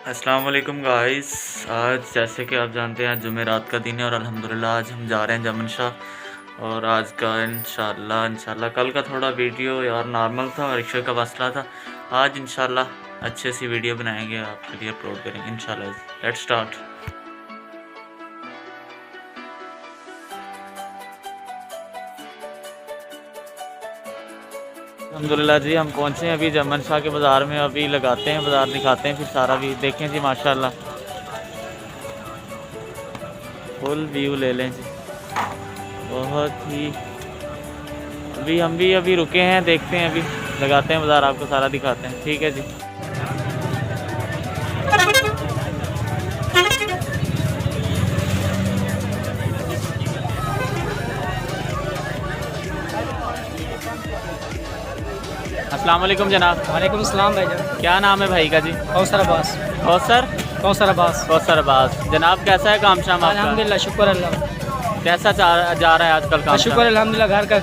अस्सलाम वालेकुम गाइस। आज जैसे कि आप जानते हैं आज जुमेरात का दिन है और अल्हम्दुलिल्लाह आज हम जा रहे हैं जमन शाह। और आज का इंशाल्लाह कल का थोड़ा वीडियो यार नॉर्मल था और रिक्शे का मसला था। आज इंशाल्लाह अच्छे सी वीडियो बनाएंगे, आपके लिए अपलोड करेंगे इंशाल्लाह। Let's start. अल्हम्दुलिल्लाह जी हम पहुँचे हैं अभी जमन शाह के बाज़ार में। अभी लगाते हैं बाज़ार, दिखाते हैं फिर सारा भी देखें जी। माशाल्लाह फुल व्यू ले लें जी, बहुत ही। हम भी अभी रुके हैं, देखते हैं, अभी लगाते हैं बाज़ार, आपको सारा दिखाते हैं। ठीक है जी। अस्सलाम वालेकुम जनाब। वालेकुम अस्सलाम भाईजान। क्या नाम है भाई का जी? कौसर अब्बास। कौसर अब्बास। जनाब कैसा है काम शाम आपका? अल्हम्दुलिल्लाह, शुक्र अल्लाह। कैसा जा रहा है आजकल काम? शुक्र अल्हम्दुलिल्लाह, घर का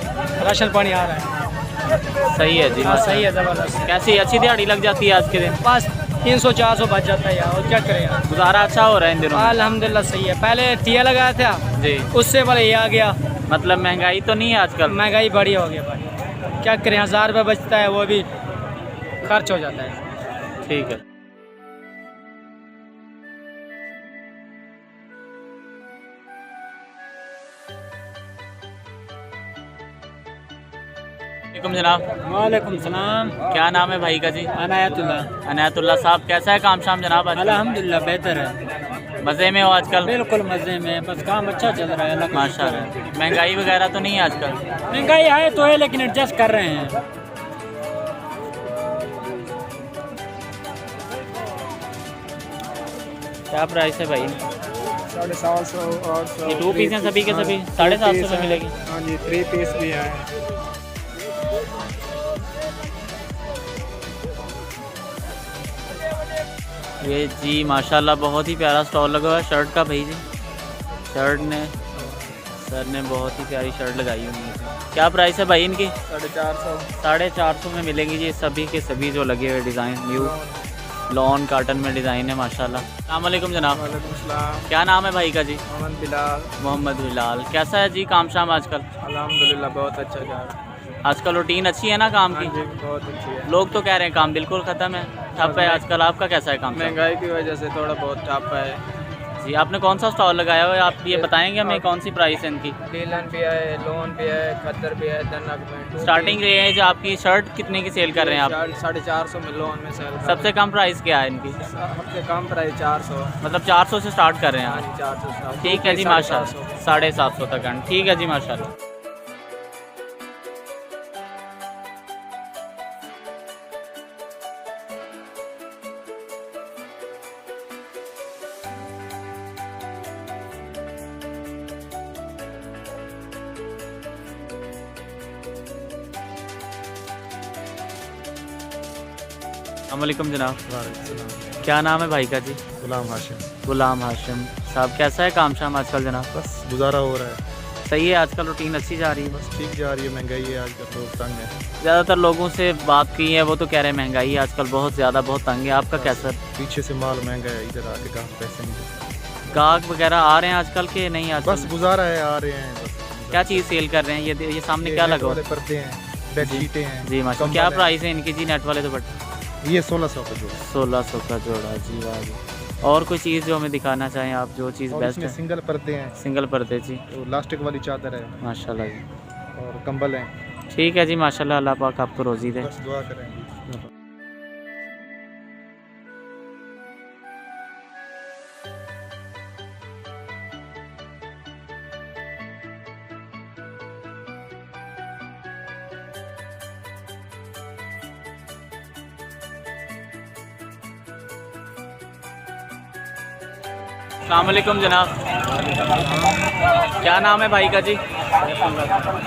राशन पानी आ रहा है। सही है जी। सही है, ज़बरदस्त। कैसी अच्छी दिहाड़ी लग जाती है आज के दिन? बस 300-400 बच जाता है यार, और क्या करें यार। गुजारा अच्छा हो रहा है इन दिनों? अल्हम्दुलिल्लाह सही है। पहले टिया लगाया था जी, उससे पहले ये आ गया। मतलब महंगाई तो नहीं है आजकल? महंगाई बड़ी हो गई भाई, क्या करें। 1000 रुपये बचता है, वो भी खर्च हो जाता है। ठीक है। वालेकुम जनाब। वालेकुम सलाम। क्या नाम है भाई का जी? अनायतुल्लाह साहब। कैसा है काम शाम जनाब आज? अल्हम्दुलिल्लाह बेहतर है। मज़े में हो आजकल? बिल्कुल मज़े में, बस काम अच्छा चल रहा है माशाल्लाह। महंगाई वगैरह तो नहीं है आजकल? महंगाई है तो है, लेकिन एडजस्ट कर रहे हैं। क्या प्राइस है भाई? 750 ये 2 पीस हैं सभी के सभी 750 में मिलेगी? हाँ जी, 3 पीस भी है। ये जी माशाल्लाह बहुत ही प्यारा स्टॉल लगा हुआ है शर्ट का भाई जी। सर ने बहुत ही प्यारी शर्ट लगाई हुई है। क्या प्राइस है भाई इनकी? 450। 450 में मिलेंगी जी सभी के सभी जो लगे हुए डिज़ाइन न्यू लॉन काटन में डिज़ाइन है माशाल्लाह। अस्सलाम वालेकुम जनाब। वालेकुम सलाम। क्या नाम है भाई का जी? मोहम्मद बिलाल। कैसा है जी काम शाम आजकल? अल्हम्दुलिल्लाह बहुत अच्छा जा रहा है। आजकल रूटीन अच्छी है ना काम हाँ की? जी, बहुत अच्छी है। लोग तो कह रहे हैं काम बिल्कुल ख़त्म है, ठप है आजकल। आपका कैसा है काम शाम? महंगाई की वजह से थोड़ा बहुत टफ है जी। आपने कौन सा स्टॉल लगाया हुआ है? आप ये बताएंगे हमें कौन सी प्राइस है इनकी? लीलन भी है, लोन भी है, खद्दर भी है, दनक में। स्टार्टिंग रेंज आपकी शर्ट कितने की सेल कर रहे हैं आप? 450 में लोन में सेल। सबसे कम प्राइस क्या है इनकी? सबसे कम प्राइस 400। मतलब 400 से स्टार्ट कर रहे हैं हाँ आप? जी, 400। ठीक है जी माशाल्लाह। 750 तक है। ठीक है जी माशाल्लाह। अस्सलामुअलैकुम जनाब। क्या नाम है भाई का जी? गुलाम हाशिम साहब। कैसा है काम शाम आजकल जनाब? बस गुजारा हो रहा है। सही है आजकल रूटीन अच्छी जा रही है? बस ठीक जा रही है। महंगाई है आजकल, लोग तंग है। ज़्यादातर लोगों से बात की है वो तो कह रहे हैं महंगाई है आजकल बहुत ज़्यादा, बहुत तंग है। आपका कैसा? पीछे से माल महंगा है, इधर आके कहाँ पैसे नहीं। गाहक वगैरह आ रहे हैं आजकल के नहीं? आजकल बस गुजारा है, आ रहे हैं बस। क्या चीज़ सेल कर रहे हैं? ये सामने क्या लगा हुआ है? पर्दे हैं, बेडशीटें हैं जी माशाल्लाह। क्या प्राइस है इनकी जी नेट वाले दुपट्टे? ये 1600 का जोड़ा। 1600 का जोड़ा जी। वाह जी। और कोई चीज़ जो हमें दिखाना चाहें आप, जो चीज़ और बेस्ट इसमें है? सिंगल पर्दे हैं, सिंगल पर्दे जी तो लास्टिक वाली चादर है माशाल्लाह जी। और कंबल हैं। ठीक है जी माशाल्लाह। अल्लाह पाक आपको रोज़ी दे। बस दुआ करेंगे। अस्सलाम वालेकुम जनाब। क्या नाम है भाई का जी?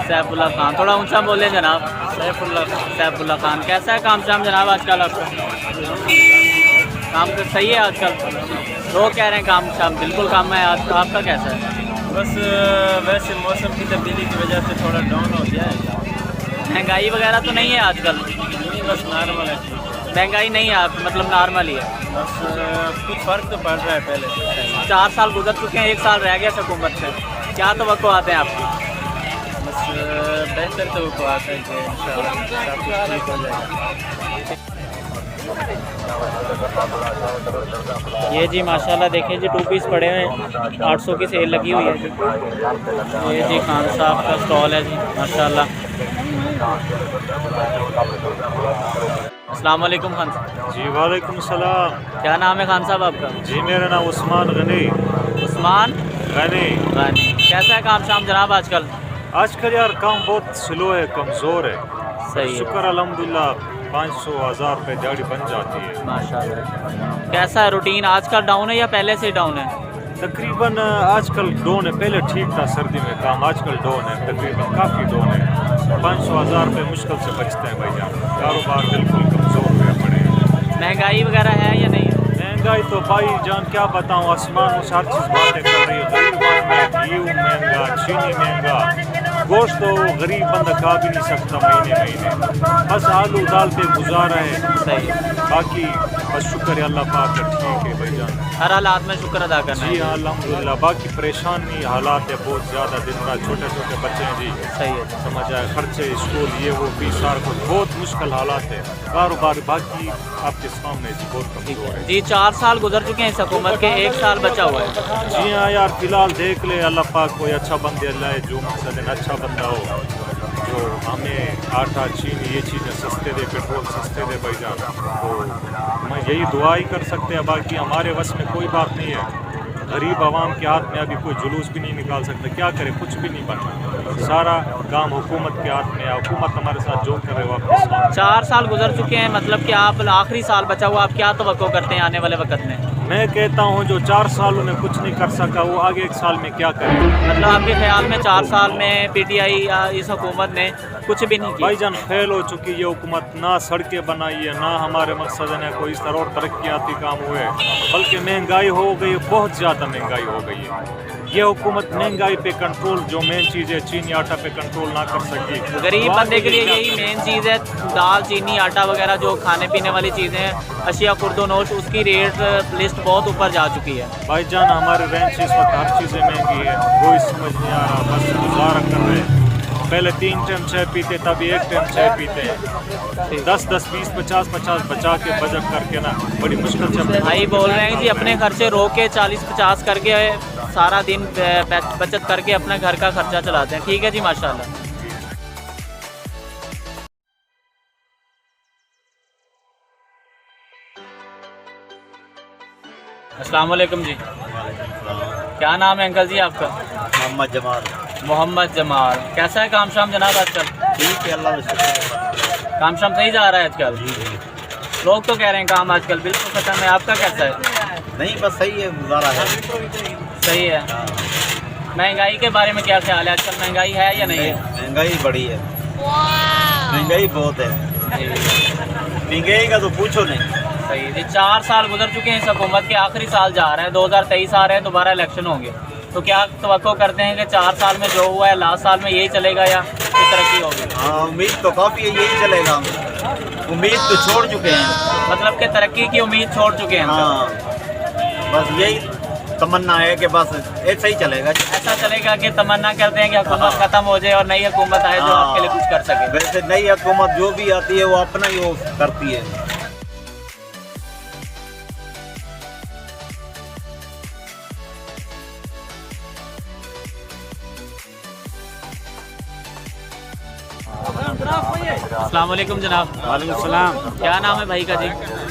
सैफुल्लाह खान। थोड़ा ऊंचा बोले जनाब। सैफुल्लाह खान। कैसा है काम शाम जनाब आजकल आपका? काम तो सही है आजकल? लोग कह रहे हैं काम शाम बिल्कुल कम है। आज आपका कैसा है? बस वैसे मौसम की तब्दीली की वजह से थोड़ा डाउन हो गया है। महंगाई वगैरह तो नहीं है आजकल? नहीं, बस नॉर्मल है। महंगाई नहीं है मतलब नॉर्मल ही है? बस कुछ फ़र्क तो पड़ रहा है पहले से। 4 साल गुजर चुके हैं, 1 साल रह गया इस हुकूमत से, क्या तवक्को आते हैं आपकी? बस बेहतर तो आता है कि इंशाल्लाह सब कुछ ठीक हो जाएगा। ये जी माशाल्लाह देखिए जी 2 पीस पड़े हुए हैं, 800 की सेल लगी हुई है जी। ये जी खान साहब का स्टॉल है जी माशाल्लाह। अस्सलाम वालेकुम खान साहब। जी वालेकुम सलाम। क्या नाम है खान साहब आपका? जी मेरा नाम उस्मान गनी। उस्मान गनी। गनी। कैसा है काम शाम जनाब आजकल? आजकल यार काम बहुत स्लो है, कमज़ोर है। सही है शुक्र अल्हम्दुलिल्लाह 500-1000 रुपये दिहाड़ी बन जाती है माशाल्लाह। कैसा है रूटीन आजकल डाउन है या पहले से डाउन है? तकरीबन आजकल डाउन है, पहले ठीक था सर्दी में काम, आजकल डाउन है, तकरीबन काफ़ी डाउन है। 500-1000 रुपये मुश्किल से बचते हैं भाईजान, कारोबार बिल्कुल कमज़ोर हुए पड़े हैं। महंगाई वगैरह है या नहीं? महंगाई तो भाईजान क्या बताऊँ, आसमान में हर चीज़ बातें कर रही है। गरीब महंगा, घी महंगा, चीनी महंगा, गोश्त तो गरीब बंदा खा भी नहीं सकता महीने। बस आलू दाल पे गुजारा है। सही। बाकी बस शुक्र है अल्लाह पाक का, ठीक है भाईजान। हर हालात में शुक्र अदा करना जी है। हाँ अल्हम्दुलिल्लाह। बाकी परेशानी हालात है बहुत ज़्यादा, दिन रात छोटे छोटे बच्चे हैं जी, सही है। समझ आए, खर्चे स्कूल ये वो फीस सार कुछ, बहुत मुश्किल हालात है। कारोबार बाकी आपके सामने जी बहुत कमज़ोर है जी 4 साल गुजर चुके हैं इस हुकूमत के, 1 साल बचा हुआ है। जी हाँ यार, फिलहाल देख ले अल्लाह पाक कोई अच्छा बंदे लाए, जो मकसद है अच्छा बंदा हो, जो हमें आटा चीनी ये चीज़ें सस्ते दे, पेट्रोल सस्ते दे भाईजान। तो मैं यही दुआ ही कर सकते हैं, बाकी हमारे वश में कोई बात नहीं है। गरीब आवाम के हाथ में अभी कोई जुलूस भी नहीं निकाल सकता, क्या करे, कुछ भी नहीं बनना, सारा काम हुकूमत के हाथ में है। हुकूमत हमारे साथ जो करे वो आपके साथ। 4 साल गुजर चुके हैं, मतलब कि आप आखिरी साल बचा हुआ, आप क्या तवक्को करते हैं आने वाले वक्त में? मैं कहता हूँ जो 4 सालों में कुछ नहीं कर सका वो आगे 1 साल में क्या करे। मतलब आपके ख्याल में 4 साल में PTI या इस हुकूमत ने कुछ भी नहीं किया? भाईजान फेल हो चुकी ये हुकूमत, ना सड़कें बनाई है, ना हमारे मकसद ने कोई इस तरह और तरक्याती काम हुए, बल्कि महंगाई हो गई, बहुत ज़्यादा महंगाई हो गई है। ये हुकूमत महंगाई पे कंट्रोल, जो मेन चीज़ है चीनी आटा पे कंट्रोल ना कर सकी। गरीब बंदे के लिए यही मेन चीज़ है, दाल चीनी आटा वगैरह जो खाने पीने वाली चीज़ें हैं, अशिया खुर्दोनोश, उसकी रेट लिस्ट बहुत ऊपर जा चुकी है। भाईजान हमारे रेंज इस वक्त हर चीज़ें महंगी है, कोई समझ नहीं आ रहा, बस गुजारा कर रहे हैं। पहले 3 टाइम चाय पीते, तब 1 टाइम चाय पीते हैं। 10-10, 20, 50-50 बचा के बचत करके ना बड़ी मुश्किल से। भाई बोल रहे हैं जी अपने खर्चे रोक के 40-50 करके सारा दिन बचत करके अपने घर का खर्चा चलाते हैं। ठीक है जी माशाल्लाह। अस्सलाम वालेकुम जी। क्या नाम है अंकल जी आपका? मोहम्मद जमाल। मोहम्मद जमाल। कैसा है काम शाम जनाब आजकल? ठीक है, अल्लाह का शुक्र। काम शाम सही जा रहा है आजकल? लोग तो कह रहे हैं काम आजकल बिल्कुल खत्म है, आपका कैसा है? नहीं बस सही है, गुजारा है। सही है। महंगाई के बारे में क्या ख्याल है, आजकल महंगाई है या नहीं है? महंगाई बड़ी है, महंगाई बहुत है, महंगाई का तो पूछो नहीं। सही जी। 4 साल गुजर चुके हैं इस हुकूमत के, आखिरी साल जा रहे हैं, 2023 आ रहे हैं, दोबारा इलेक्शन होंगे, तो क्या तवक्को करते हैं कि 4 साल में जो हुआ है लास्ट साल में यही चलेगा या कोई तरक्की होगी? हाँ उम्मीद तो काफ़ी है, यही चलेगा। उम्मीद तो छोड़ चुके हैं, मतलब कि तरक्की की उम्मीद छोड़ चुके हैं। हाँ बस यही तमन्ना है कि बस ऐसा ही चलेगा। ऐसा चलेगा कि तमन्ना करते हैं कि हुकूमत खत्म हो जाए और नई हुकूमत आए जो आपके लिए कुछ कर सके। वैसे नई हुकूमत जो भी आती है वो अपना ही वो करती है। अस्सलाम वालेकुम जनाब। वालेकुम सलाम। क्या नाम है भाई का जी?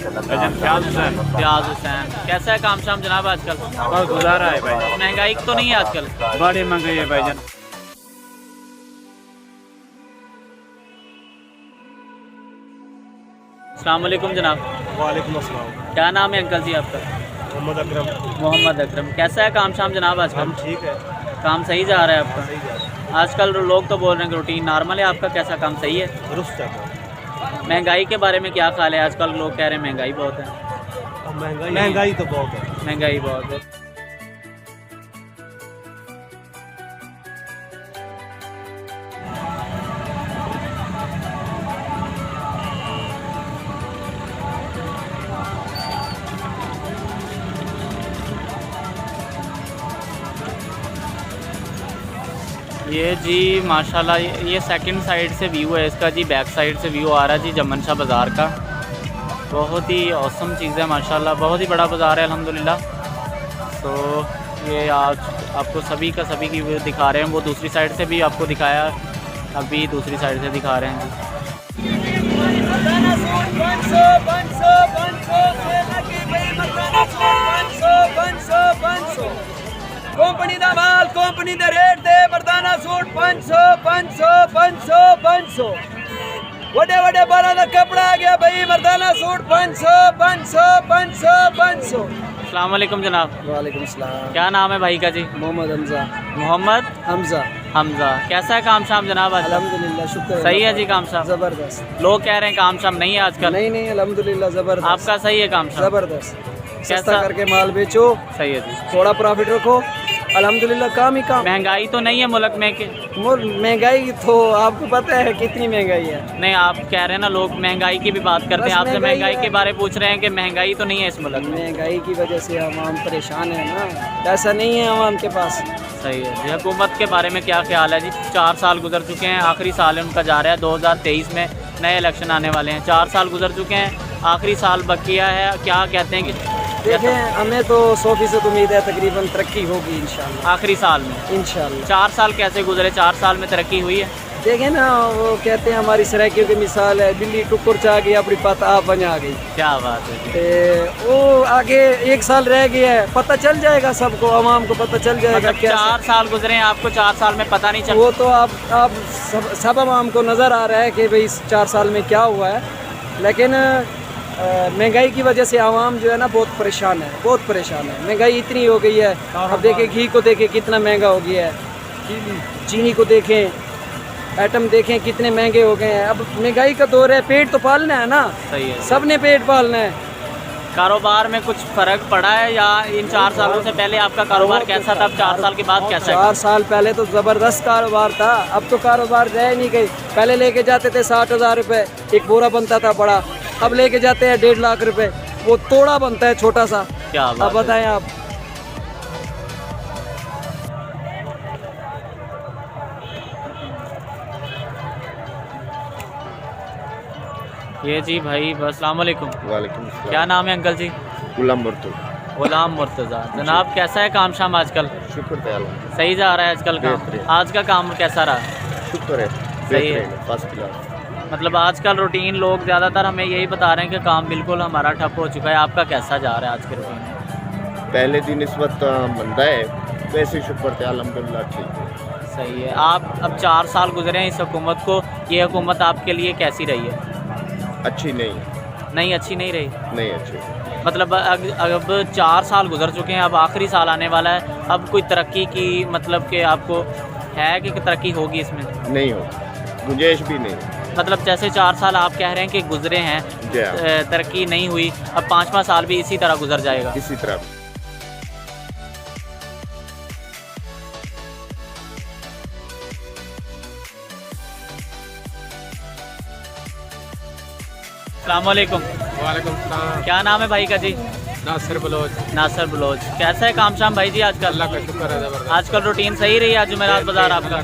फ्याज हुसैन। फ्याज हुसैन। कैसा है काम शाम जनाब आजकल? बहुत गुजारा है भाई, महंगाई तो नहीं है आजकल? बड़ी महंगाई है भाईजान। अस्सलाम वालेकुम जनाब। वालेकुम अस्सलाम। क्या नाम है अंकल जी आपका? मोहम्मद अकरम। मोहम्मद अकरम। कैसा है काम शाम जनाब आजकल? ठीक है, काम सही जा रहा है आपका? आजकल लोग तो बोल रहे हैं कि रूटीन नॉर्मल है, आपका कैसा काम सही है? दुरुस्त है। महंगाई के बारे में क्या ख्याल है? आजकल लोग कह रहे हैं महंगाई बहुत है। महंगाई तो बहुत है। महंगाई बहुत है। ये जी माशाल्लाह ये सेकंड साइड से व्यू है इसका जी, बैक साइड से व्यू आ रहा है जी जमन शाह बाज़ार का। बहुत ही औसम चीज़ है माशाल्लाह, बहुत ही बड़ा बाज़ार है अल्हम्दुलिल्लाह। तो ये आज आपको सभी की व्यू दिखा रहे हैं, वो दूसरी साइड से भी आपको दिखाया, अभी दूसरी साइड से दिखा रहे हैं जी। कंपनी दा माल कंपनी दे रेट दे मर्दाना सूट 500 500 500 500 वडे वडे बाला दा कपड़ा आ गया भाई, मर्दाना सूट 500 500 500 500। अस्सलाम वालेकुम जनाब। वालेकुम सलाम। क्या नाम है भाई का जी? मोहम्मद हमजा। मोहम्मद हमजा। हमजा। कैसा है काम शाम जनाब आज? अल्हम्दुलिल्लाह शुक्र। सही है जी काम शाम? जबरदस्त। लोग कह रहे हैं काम शाम नहीं है आजकल। नहीं नहीं अल्हम्दुलिल्लाह जबरदस्त। आपका सही है काम शाम? जबरदस्त। सस्ता कैसा करके माल बेचो, सही है जी, थोड़ा प्रॉफिट रखो, अल्हम्दुलिल्लाह काम ही काम। महंगाई तो नहीं है मुल्क में कि महंगाई तो आपको पता है कितनी महंगाई है। नहीं? आप कह रहे हैं ना लोग महंगाई की भी बात करते बस हैं, आपसे महंगाई महंगाई है। के बारे में पूछ रहे हैं कि महंगाई तो नहीं है इस मुल्क में। महंगाई की वजह से आवाम परेशान है ना, पैसा नहीं है आवाम के पास। सही है जी। हुकूमत के बारे में क्या ख्याल है जी? 4 साल गुजर चुके हैं, आखिरी साल है उनका जा रहा है, 2023 में नए इलेक्शन आने वाले हैं। 4 साल गुजर चुके हैं, आखिरी साल बकिया है, क्या कहते हैं कि देखें हमें तो 100% उम्मीद है तकरीबन तरक्की होगी इंशाल्लाह आखिरी साल में। इंशाल्लाह। 4 साल कैसे गुजरे? 4 साल में तरक्की हुई है? देखें ना, वो कहते हैं हमारी सराइकियों की मिसाल है, दिल्ली टुकुर चा गई अपनी पता आप बना गई। क्या बात है जी। ते वो आगे 1 साल रह गया है, पता चल जाएगा सबको, आवाम को पता चल जाएगा मतलब क्या 4 साल गुजरे हैं, आपको 4 साल में पता नहीं चला? वो तो आप सब आवाम को नज़र आ रहा है कि भाई इस 4 साल में क्या हुआ है। लेकिन महंगाई की वजह से आवाम जो है ना बहुत परेशान है, बहुत परेशान है। महंगाई इतनी हो गई है, अब देखें घी को देखें कितना महंगा हो गया है, चीनी को देखें, आइटम देखें कितने महंगे हो गए हैं। अब महंगाई का दौर है, पेट तो पालना है ना, सही है। सब ने पेट पालना है। कारोबार में कुछ फ़र्क पड़ा है या इन 4 सालों से पहले आपका कारोबार कैसा था, अब 4 साल के बाद कैसा है? 4 साल पहले तो ज़बरदस्त कारोबार था, अब तो कारोबार रह नहीं गई। पहले लेके जाते थे 60,000 रुपये, एक बोरा बनता था बड़ा, अब लेके जाते हैं 1.5 लाख रुपए, वो तोड़ा बनता है छोटा सा। क्या अब बात है। बताएं आप। ये जी भाई अस्सलाम वालेकुम। वालेकुम क्या नाम है अंकल जी? गुलाम बर्तु। गुलाम मुर्तज़ा। जनाब कैसा है काम शाम आजकल? शुक्र है अल्लाह। सही जा रहा है आजकल काम? बेहतरीन। आज का काम कैसा रहा? शुक्र है सही है। First class. मतलब आजकल रूटीन लोग ज़्यादातर हमें यही बता रहे हैं कि काम बिल्कुल हमारा ठप हो चुका है, आपका कैसा जा रहा है आज के रूटीन? पहले दिन इस वक्त मंदा है, वैसे शुक्र है अल्हम्दुलिल्लाह ठीक है। सही है। आप अब 4 साल गुजरे हैं इस हुकूमत को, ये हुकूमत आपके लिए कैसी रही है? अच्छी नहीं, नहीं अच्छी नहीं रही? नहीं अच्छी। मतलब अब 4 साल गुजर चुके हैं, अब आखिरी साल आने वाला है, अब कोई तरक्की की मतलब कि आपको है कि तरक्की होगी इसमें? नहीं हो, गुंजाइश भी नहीं। मतलब जैसे 4 साल आप कह रहे हैं कि गुजरे हैं, जी हाँ। तरक्की नहीं हुई, अब 5वां साल भी इसी तरह गुजर जाएगा? इसी तरह। अस्सलाम वालेकुम। वालेकुम सलाम। क्या नाम है भाई का जी? नासिर बलोच। नासिर बलोच। कैसा है काम शाम भाई जी आजकल? अल्लाह का शुक्र है ज़बरदस्त। आजकल रूटीन सही रही है आज जुमेरात बाज़ार आपका?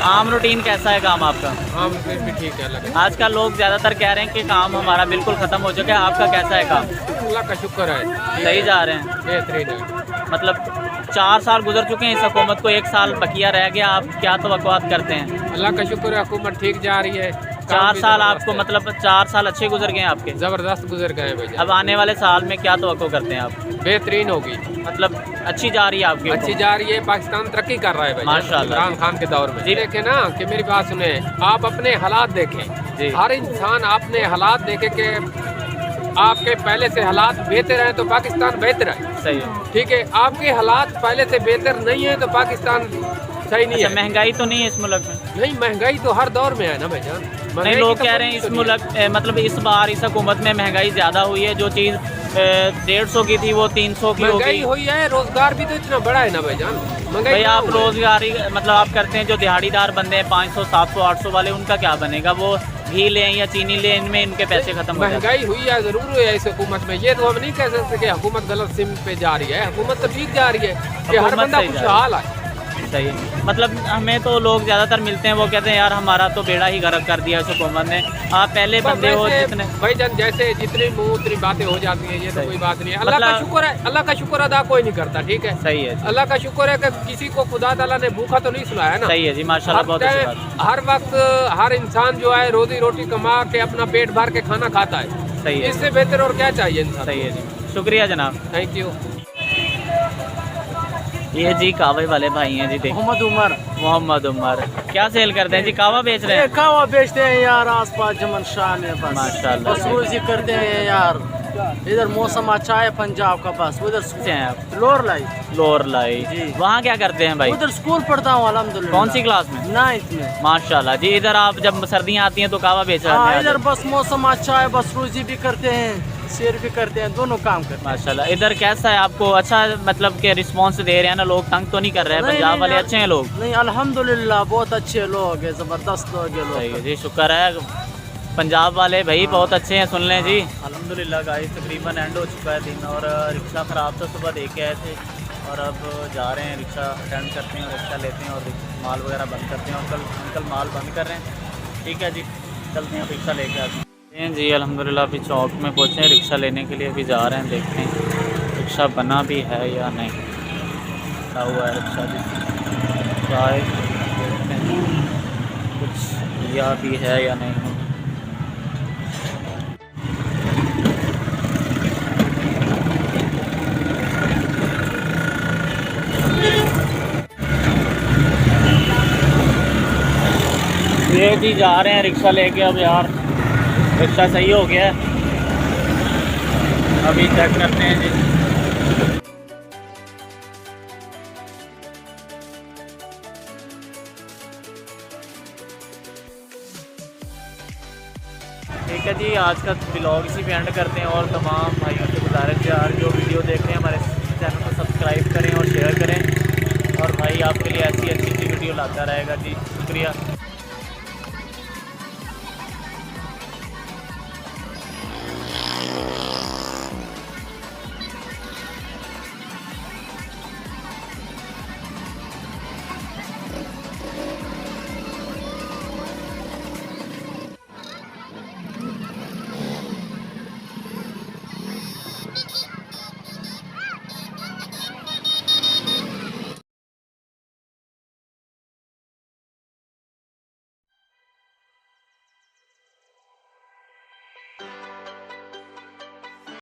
आम रूटीन कैसा है काम आपका? आम भी ठीक है अल्लाह आजकल लोग ज़्यादातर कह रहे हैं कि काम हमारा बिल्कुल ख़त्म हो चुका है, आपका कैसा है काम? का शुक्र है, सही जा रहे हैं? बेहतरीन है। मतलब 4 साल गुजर चुके हैं इस हुकूमत को, 1 साल बकिया रह गया, आप क्या तवक्कुआत करते हैं? अल्लाह का शुक्र है, हुकूमत ठीक जा रही है। 4 साल आपको मतलब 4 साल अच्छे गुजर गए हैं आपके? ज़बरदस्त गुजर गए भाई। अब आने वाले साल में क्या तवक्को करते हैं आप? बेहतरीन होगी, मतलब अच्छी जा रही है आपकी? अच्छी जा रही है। पाकिस्तान तरक्की कर रहा है भाई माशाल्लाह। इमरान खान के दौर में। जी। देखे ना कि मेरी बात सुने, आप अपने हालात देखें। जी। हर इंसान अपने हालात देखे कि आपके पहले से हालात बेहतर हैं तो पाकिस्तान बेहतर है। सही है। ठीक है, आपके हालात पहले से बेहतर नहीं है तो पाकिस्तान सही नहीं अच्छा, है। महंगाई तो नहीं है इस मुल्क में? नहीं, महंगाई तो हर दौर में है ना भाईजान। नहीं, लोग कह रहे हैं इस मुल्क मतलब इस बार इस हुकूमत में महंगाई ज़्यादा हुई है, जो चीज़ 150 की थी वो 300 की हो महंगाई गई। हुई है, रोजगार भी तो इतना बड़ा है ना भाईजान। महंगाई भाई कहाँ आप हुई है? रोजगारी मतलब आप करते हैं, जो दिहाड़ीदार बंदे हैं 500 700 800 वाले, उनका क्या बनेगा? वो घी लें या चीनी लें, इनमें इनके पैसे खत्म हो जाते हैं। महंगाई हुई है, जरूर हुई है इस हुकूमत में। ये तो हम नहीं कह सकते कि हुकूमत गलत सिम पे जा रही है। हुकूमत तो ठीक जा रही है कि हर हुकूमत बंदा सही जा रही है। खुशहाल है। सही है। मतलब हमें तो लोग ज़्यादातर मिलते हैं वो कहते हैं यार हमारा तो बेड़ा ही गर्क कर दिया इस हुकूमत ने। आप पहले बंदे हो जितने भाई जान जैसे जितनी मुँह उतनी बातें हो जाती हैं, ये तो सही। कोई बात नहीं है। अल्लाह का मतलब- शुक्र है, अल्लाह का शुक्र अदा कोई नहीं करता, ठीक है। सही है जी। अल्लाह का शुक्र है कि किसी को खुदा ताला ने भूखा तो नहीं सुनाया ना। सही है जी, माशाल्लाह बहुत अच्छी बात। हर वक्त हर इंसान जो है रोजी रोटी कमा के अपना पेट भर के खाना खाता है। सही है, इससे बेहतर और क्या चाहिए इंसान। सही है जी, शुक्रिया जनाब। Thank you. ये जी कावे वाले भाई हैं जी, देख मोहम्मद उमर क्या सेल करते हैं जी? कावा बेच रहे हैं? कावा बेचते हैं यार, आस पास जमन शाह में बस माशाल्लाह। बस रोजी करते हैं यार। इधर मौसम अच्छा है पंजाब का, बस उधर से हैं आप? लोर लाई लोर लाई जी। वहाँ क्या करते हैं भाई? उधर स्कूल पढ़ता हूँ अल्हम्दुलिल्लाह। कौन सी क्लास में? 9th में। माशाल्लाह जी। इधर आप जब सर्दियाँ आती हैं तो कावा बेच रहे हाँ, हैं? इधर बस मौसम अच्छा है, बस रोजी भी करते हैं, शेर भी करते हैं, दोनों काम करते हैं। माशाल्लाह। इधर कैसा है आपको? अच्छा मतलब के रिस्पांस दे रहे हैं ना लोग? तंग तो नहीं कर रहे हैं? नहीं, पंजाब नहीं, वाले नहीं। अच्छे हैं लोग? नहीं अल्हम्दुलिल्लाह बहुत अच्छे लोग हैं, जबरदस्त लोग हैं सही है लोग। जी, शुक्र है पंजाब वाले भाई बहुत अच्छे हैं। सुन लें जी अल्हम्दुलिल्लाह गाइस, तकरीबन एंड हो चुका है दिन और रिक्शा ख़राब था, सुबह देख के आए थे और अब जा रहे हैं रिक्शा अटेंड करते हैं और रिक्शा लेते हैं और माल वगैरह बंद करते हैं। अंकल माल बंद कर रहे हैं, ठीक है जी, चलते हैं रिक्शा लेके आते हैं जी। अल्हम्दुलिल्लाह अभी चौक में पहुँचे हैं, रिक्शा लेने के लिए अभी जा रहे हैं, देखते हैं रिक्शा बना भी है या नहीं। क्या हुआ है रिक्शा जी, चाय देखते हैं कुछ लिया भी है या नहीं। ये जी जा रहे हैं रिक्शा लेके। अब यार रिक्शा सही हो गया है, अभी चेक करते हैं जी। ठीक है जी, आज का ब्लॉग इसी पे एंड करते हैं और तमाम भाइयों से गुजारिश है यार जो वीडियो देख रहे हैं हमारे चैनल को सब्सक्राइब करें और शेयर करें और भाई आपके लिए ऐसी अच्छी वीडियो लाता रहेगा जी। शुक्रिया।